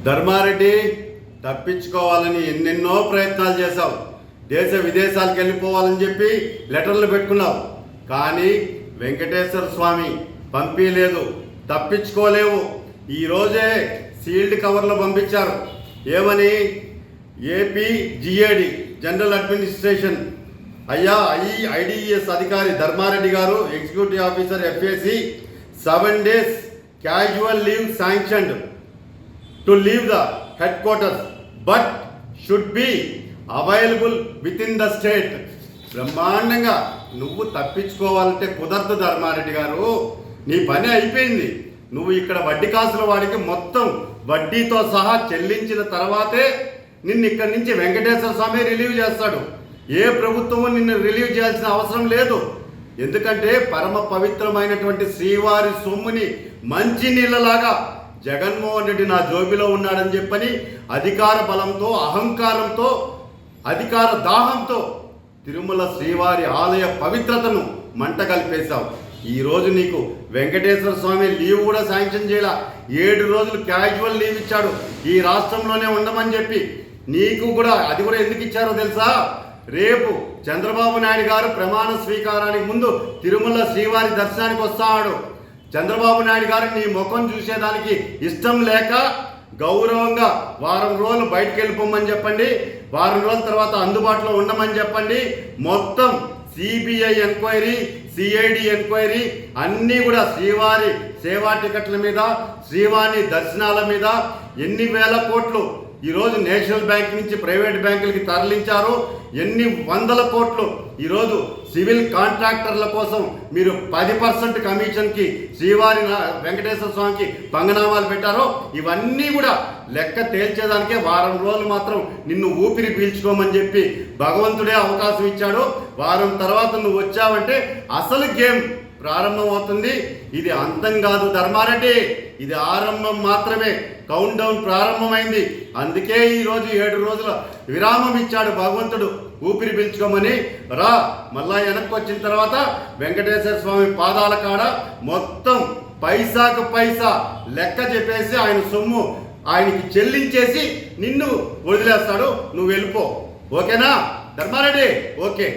ధర్మారెడ్డి తప్పించుకోవాలని ఎన్నెన్నో ప్రయత్నాలు చేశావు. దేశ విదేశాలకు వెళ్ళిపోవాలని చెప్పి లెటర్లు పెట్టుకున్నావు. కానీ వెంకటేశ్వర స్వామి పంపించలేదు, తప్పించుకోలేవు. ఈరోజే సీల్డ్ కవర్లు పంపించారు. ఏమని? ఏపీ జిఏడి జనరల్ అడ్మినిస్ట్రేషన్ అయ్యా ఐడిఎస్ అధికారి ధర్మారెడ్డి గారు, executive officer FAC 7 days casual leave sanctioned to leave the head quarters but should be available with in the state. బ్రహ్మాండంగా నువ్వు తప్పించుకోవాలంటే కుదరదు ధర్మారెడ్డి గారు. నీ పని అయిపోయింది. నువ్వు ఇక్కడ వడ్డీ కాసుల వాడికి మొత్తం వడ్డీతో సహా చెల్లించిన తర్వాతే నిన్ను ఇక్కడి నుంచి వెంకటేశ్వర స్వామి రిలీవ్ చేస్తాడు. ఏ ప్రభుత్వము నిన్ను రిలీవ్ చేయాల్సిన అవసరం లేదు. ఎందుకంటే పరమ పవిత్రమైనటువంటి శ్రీవారి సొమ్ముని మంచి నీళ్ళలాగా జగన్మోహన్ రెడ్డి నా జోబిలో ఉన్నాడని చెప్పని అధికార బలంతో, అహంకారంతో, అధికార దాహంతో తిరుమల శ్రీవారి ఆలయ పవిత్రతను మంట కలిపేశావు. ఈరోజు నీకు వెంకటేశ్వర స్వామి లీవ్ కూడా శాంక్షన్ చేయాల. 7 రోజులు క్యాజువల్ లీవ్ ఇచ్చాడు ఈ రాష్ట్రంలోనే ఉండమని చెప్పి. నీకు కూడా అది కూడా ఎందుకు ఇచ్చారో తెలుసా? రేపు చంద్రబాబు నాయుడు గారు ప్రమాణ స్వీకారానికి ముందు తిరుమల శ్రీవారి దర్శనానికి వస్తాడు. చంద్రబాబు నాయుడు గారు నీ ముఖం చూసేదానికి ఇష్టం లేక గౌరవంగా వారం రోజులు బయటకు వెళ్ళిపోమని చెప్పండి. వారం రోజుల తర్వాత అందుబాటులో ఉండమని చెప్పండి. మొత్తం CBI ఎంక్వైరీ, CID ఎంక్వైరీ అన్నీ కూడా శ్రీవారి సేవా టికెట్ల మీద, శ్రీవారి దర్శనాల మీద ఎన్ని వేల కోట్లు ఈరోజు నేషనల్ బ్యాంక్ నుంచి ప్రైవేట్ బ్యాంకులకి తరలించారు. ఎన్ని వందల కోట్లు ఈరోజు సివిల్ కాంట్రాక్టర్ల కోసం మీరు 10% కమిషన్కి శ్రీవారి వెంకటేశ్వర స్వామికి పంగనామాలు పెట్టారో ఇవన్నీ కూడా లెక్క తేల్చేదానికే వారం రోజులు మాత్రం నిన్ను ఊపిరి పీల్చుకోమని చెప్పి భగవంతుడే అవకాశం ఇచ్చాడు. వారం తర్వాత నువ్వు వచ్చావంటే అసలు గేమ్ ప్రారంభం అవుతుంది. ఇది అంతం కాదు ధర్మారెడ్డి, ఇది ఆరంభం మాత్రమే. కౌంట్ డౌన్ ప్రారంభమైంది. అందుకే ఈరోజు 7 రోజుల విరామం ఇచ్చాడు భగవంతుడు ఊపిరి పీల్చుకోమని. రా, మళ్ళా వెనక్కి వచ్చిన తర్వాత వెంకటేశ్వర స్వామి పాదాల కాడ మొత్తం పైసాకు పైసా లెక్క చెప్పేసి ఆయన సొమ్ము ఆయనకి చెల్లించేసి నిన్ను వదిలేస్తాడు. నువ్వు వెళ్ళిపో. ఓకేనా ధర్మారెడ్డి? ఓకే.